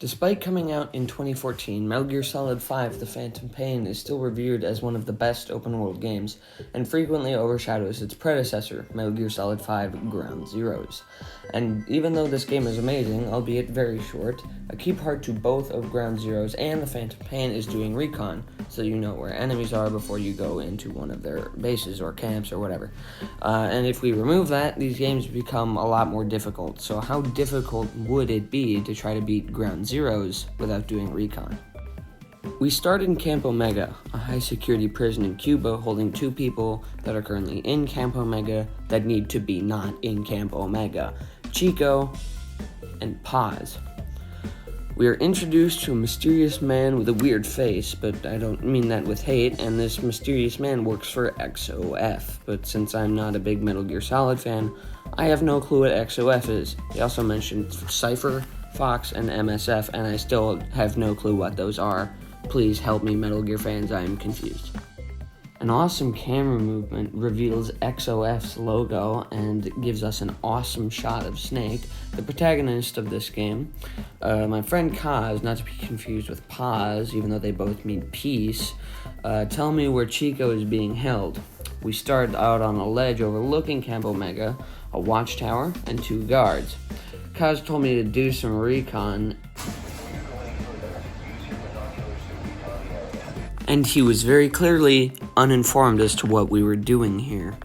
Despite coming out in 2014, Metal Gear Solid 5: The Phantom Pain is still revered as one of the best open-world games, and frequently overshadows its predecessor, Metal Gear Solid 5: Ground Zeroes. And even though this game is amazing, albeit very short, a key part to both of Ground Zeroes and The Phantom Pain is doing Recon, so you know where enemies are before you go into one of their bases or camps or whatever. And if we remove that, these games become a lot more difficult. So how difficult would it be to try to beat Ground Zeroes without doing Recon? We start in Camp Omega, a high-security prison in Cuba holding two people that are currently in Camp Omega that need to be not in Camp Omega, Chico and Paz. We are introduced to a mysterious man with a weird face, but I don't mean that with hate, and this mysterious man works for XOF, but since I'm not a big Metal Gear Solid fan, I have no clue what XOF is. They also mentioned Cypher, Fox, and MSF, and I still have no clue what those are. Please help me, Metal Gear fans, I am confused. An awesome camera movement reveals XOF's logo and gives us an awesome shot of Snake, the protagonist of this game. My friend Kaz, not to be confused with Paz, even though they both mean peace, tell me where Chico is being held. We start out on a ledge overlooking Camp Omega, a watchtower, and two guards. Kaz told me to do some recon, and he was very clearly uninformed as to what we were doing here.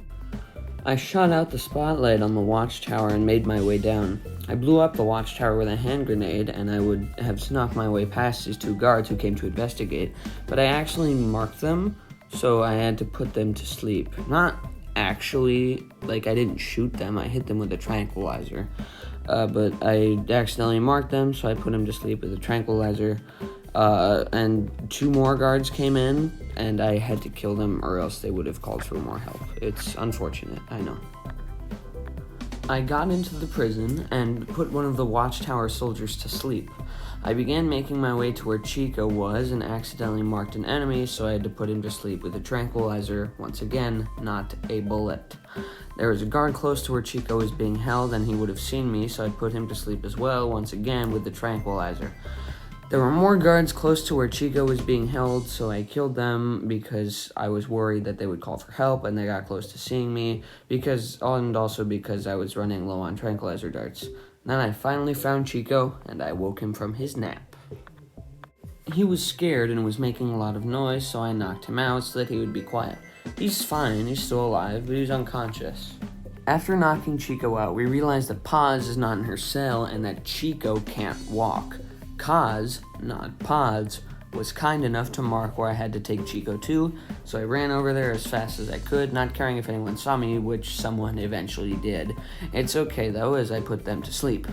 I shot out the spotlight on the watchtower and made my way down. I blew up the watchtower with a hand grenade, and I would have snuck my way past these two guards who came to investigate, but I actually marked them, so I had to put them to sleep. Not actually, I didn't shoot them, I hit them with a tranquilizer. But I accidentally marked them, so I put them to sleep with a tranquilizer. And two more guards came in, and I had to kill them or else they would have called for more help. It's unfortunate, I know. I got into the prison and put one of the watchtower soldiers to sleep. I began making my way to where Chico was and accidentally marked an enemy, so I had to put him to sleep with a tranquilizer, once again, not a bullet. There was a guard close to where Chico was being held, and he would have seen me, so I put him to sleep as well, once again with the tranquilizer. There were more guards close to where Chico was being held, so I killed them because I was worried that they would call for help and they got close to seeing me, and also because I was running low on tranquilizer darts. Then I finally found Chico, and I woke him from his nap. He was scared and was making a lot of noise, so I knocked him out so that he would be quiet. He's fine, he's still alive, but he's unconscious. After knocking Chico out, we realized that Paz is not in her cell and that Chico can't walk. Kaz, not Paz, was kind enough to mark where I had to take Chico to, so I ran over there as fast as I could, not caring if anyone saw me, which someone eventually did. It's okay though, as I put them to sleep.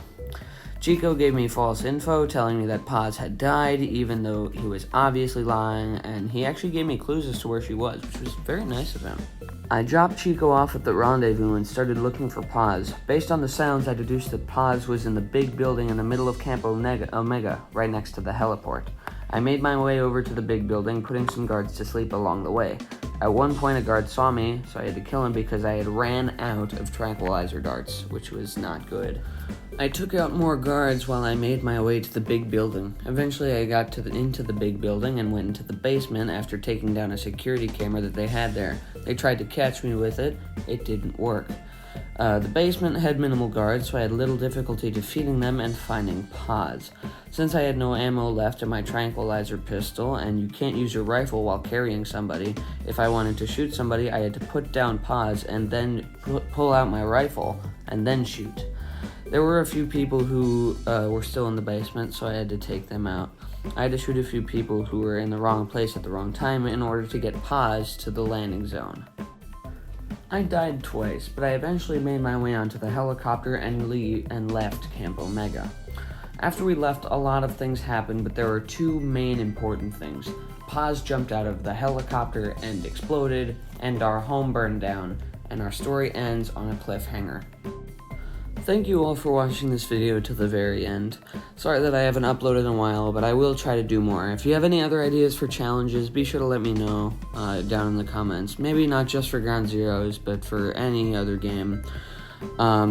Chico gave me false info, telling me that Paz had died, even though he was obviously lying, and he actually gave me clues as to where she was, which was very nice of him. I dropped Chico off at the rendezvous and started looking for Paz. Based on the sounds, I deduced that Paz was in the big building in the middle of Camp Omega, right next to the heliport. I made my way over to the big building, putting some guards to sleep along the way. At one point, a guard saw me, so I had to kill him because I had ran out of tranquilizer darts, which was not good. I took out more guards while I made my way to the big building. Eventually, I got into the big building and went into the basement after taking down a security camera that they had there. They tried to catch me with it. It didn't work. The basement had minimal guards, so I had little difficulty defeating them and finding Paz. Since I had no ammo left in my tranquilizer pistol, and you can't use your rifle while carrying somebody, if I wanted to shoot somebody, I had to put down Paz and then pull out my rifle and then shoot. There were a few people who were still in the basement, so I had to take them out. I had to shoot a few people who were in the wrong place at the wrong time in order to get Paz to the landing zone. I died twice, but I eventually made my way onto the helicopter and left Camp Omega. After we left, a lot of things happened, but there were two main important things. Paz jumped out of the helicopter and exploded, and our home burned down, and our story ends on a cliffhanger. Thank you all for watching this video to the very end. Sorry that I haven't uploaded in a while, but I will try to do more. If you have any other ideas for challenges, be sure to let me know down in the comments. Maybe not just for Ground Zeroes, but for any other game.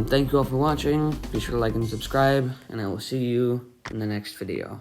Thank you all for watching. Be sure to like and subscribe, and I will see you in the next video.